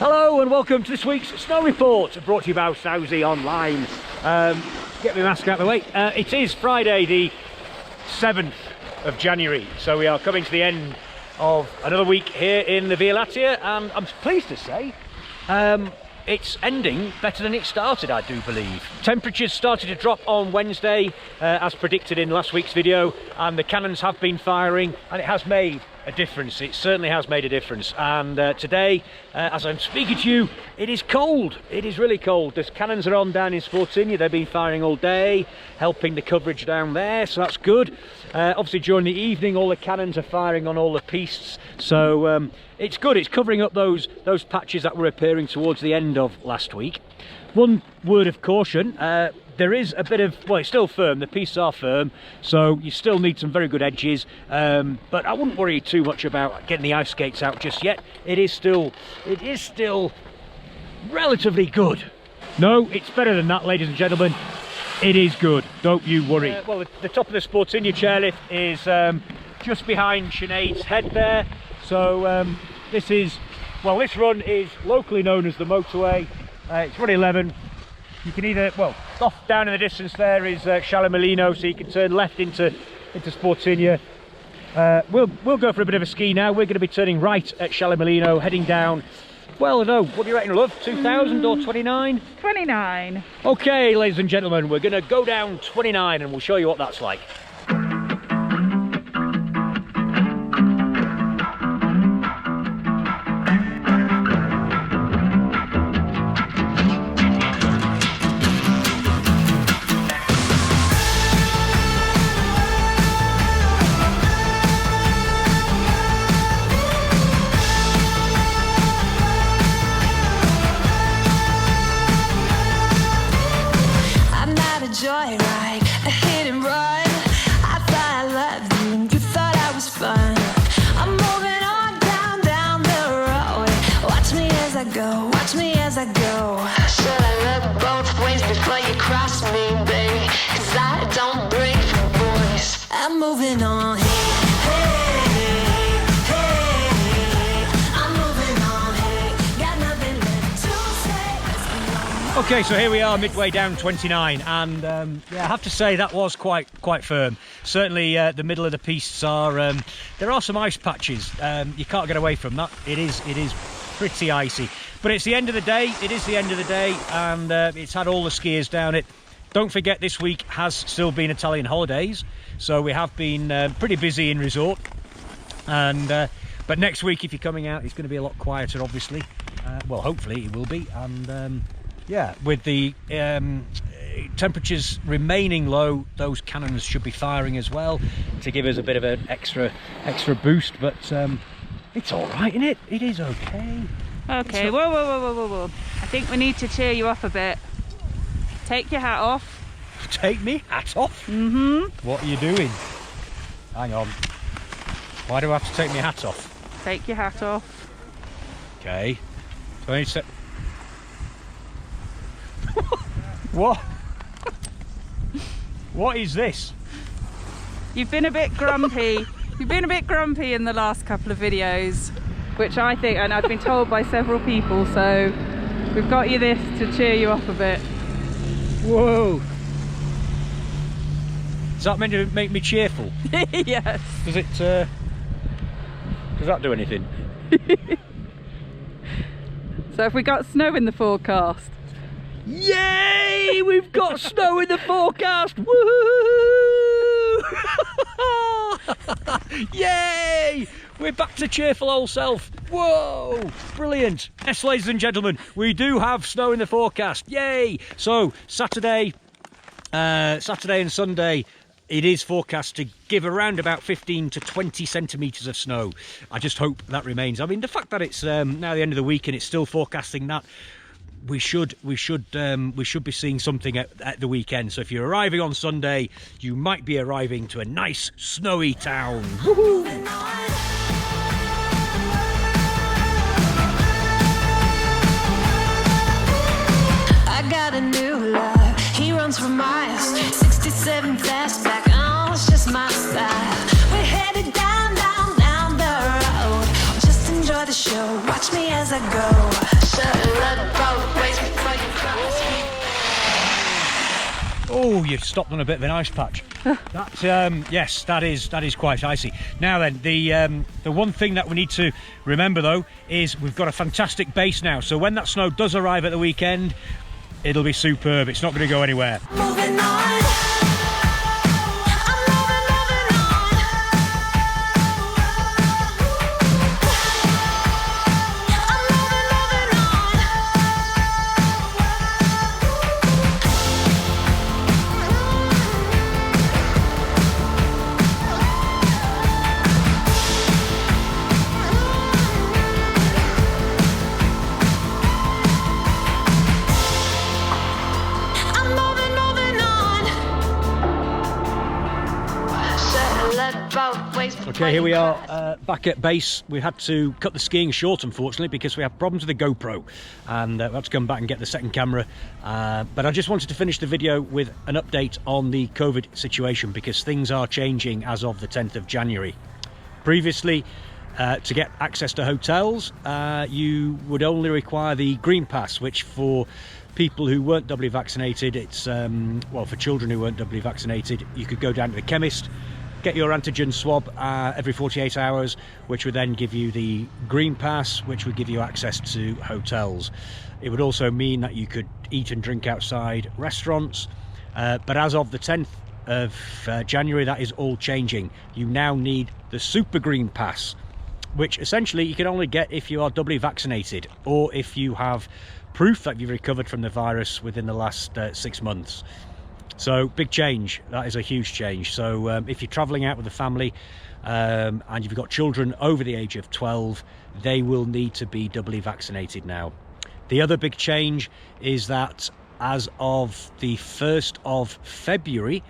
Hello and welcome to this week's Snow Report, brought to you by Sauze Online. Get my mask out of the way. It is Friday the 7th of January, so we are coming to the end of another week here in the Via Lattea, and I'm pleased to say it's ending better than it started, I do believe. Temperatures started to drop on Wednesday, as predicted in last week's video, and the cannons have been firing, and it has made a difference. It certainly has made a difference. And today, as I'm speaking to you, it is cold. It is really cold. The cannons are on down in Sportinia. They've been firing all day, helping the coverage down there, so that's good. Obviously during the evening all the cannons are firing on all the pistes, so it's good. It's covering up those patches that were appearing towards the end of last week. One word of caution, there is a bit of, well, it's still firm, the pistes are firm, so you still need some very good edges, but I wouldn't worry too much about getting the ice skates out just yet. It is still relatively good. No, it's better than that, ladies and gentlemen. It is good, don't you worry. Well, the top of the Sportinia chairlift is just behind Sinead's head there, so this run is locally known as the motorway. It's run 11. You can either, well, off down in the distance there is Scialamellino, so you can turn left into Sportinia. We'll go for a bit of a ski now. We're going to be turning right at Scialamellino, heading down. Well, no, what do you reckon, love? 2,000 or 29? 29. Okay, ladies and gentlemen, we're going to go down 29 and we'll show you what that's like. Joyride, a hit and run. I thought I loved you and you thought I was fun. I'm moving on down the road. Watch me as I go, watch me as I go. Should I look both ways before you cross me, baby? 'Cause I don't break for boys. I'm moving on. Okay, so here we are midway down 29, and yeah, I have to say that was quite firm. Certainly the middle of the pistes are, there are some ice patches. You can't get away from that. It is pretty icy, but it's the end of the day. It is the end of the day, and it's had all the skiers down it. Don't forget, this week has still been Italian holidays, so we have been pretty busy in resort, and but next week, if you're coming out, it's going to be a lot quieter, obviously. Well, hopefully it will be, and yeah, with the temperatures remaining low, those cannons should be firing as well to give us a bit of an extra boost, but it's all right, isn't it? It is okay. Okay, whoa. I think we need to cheer you up a bit. Take your hat off. Take me hat off? Mm-hmm. What are you doing? Hang on. Why do I have to take my hat off? Take your hat off. Okay. So I need to... What? What is this? You've been a bit grumpy. You've been a bit grumpy in the last couple of videos, which I think, and I've been told by several people, so we've got you this to cheer you up a bit. Whoa! Is that meant to make me cheerful? Yes. Does it? Does that do anything? So have we got snow in the forecast? Yay! We've got snow in the forecast! Woohoo! Yay! We're back to cheerful old self. Whoa! Brilliant. Yes, ladies and gentlemen, we do have snow in the forecast. Yay! So Saturday and Sunday, it is forecast to give around about 15 to 20 centimetres of snow. I just hope that remains. I mean, the fact that it's now the end of the week and it's still forecasting that, we should be seeing something at the weekend. So if you're arriving on Sunday, you might be arriving to a nice snowy town. Woohoo! I got a new love. He runs for miles, 67 fastback. Oh, it's just my style. We're headed down the road. Just enjoy the show. Watch me as I go. Oh, you've stopped on a bit of an ice patch. That, yes, that is quite icy. Now then, the one thing that we need to remember though is we've got a fantastic base now. So when that snow does arrive at the weekend, it'll be superb. It's not going to go anywhere. Moving on. Okay, here we are back at base. We had to cut the skiing short, unfortunately, because we have problems with the GoPro, and we had to come back and get the second camera. But I just wanted to finish the video with an update on the COVID situation, because things are changing as of the 10th of January. Previously, to get access to hotels, you would only require the Green Pass, which for people who weren't doubly vaccinated, it's well, for children who weren't doubly vaccinated, you could go down to the chemist, get your antigen swab every 48 hours, which would then give you the Green Pass, which would give you access to hotels. It would also mean that you could eat and drink outside restaurants, but as of the 10th of January, that is all changing. You now need the Super Green Pass, which essentially you can only get if you are doubly vaccinated, or if you have proof that you've recovered from the virus within the last 6 months. So big change. That is a huge change. So if you're traveling out with a family and you've got children over the age of 12, they will need to be doubly vaccinated now. The other big change is that as of the 1st of February,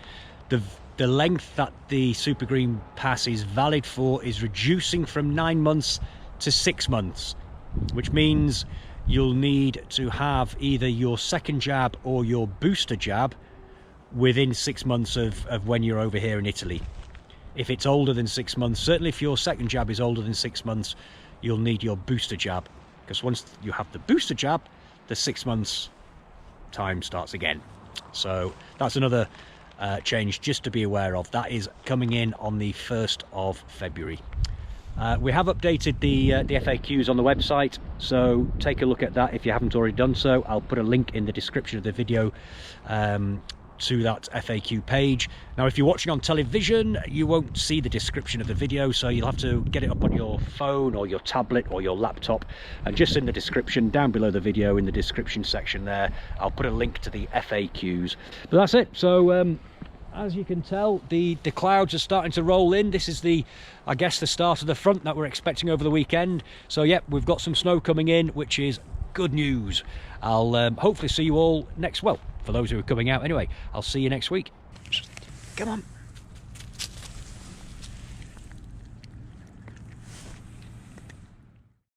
the length that the Super Green Pass is valid for is reducing from 9 months to 6 months, which means you'll need to have either your second jab or your booster jab within 6 months of when you're over here in Italy. If it's older than 6 months, certainly if your second jab is older than 6 months, you'll need your booster jab, because once you have the booster jab, the 6 months time starts again. So that's another change just to be aware of. That is coming in on the 1st of February. We have updated the FAQs on the website, so take a look at that if you haven't already done so. I'll put a link in the description of the video to that FAQ page. Now if you're watching on television, you won't see the description of the video, so you'll have to get it up on your phone or your tablet or your laptop, and just in the description down below the video, in the description section there, I'll put a link to the FAQs. But that's it. So as you can tell, the clouds are starting to roll in. This is I guess the start of the front that we're expecting over the weekend. So yep, we've got some snow coming in, which is good news. I'll hopefully see you all next, well, for those who are coming out anyway, I'll see you next week. Come on.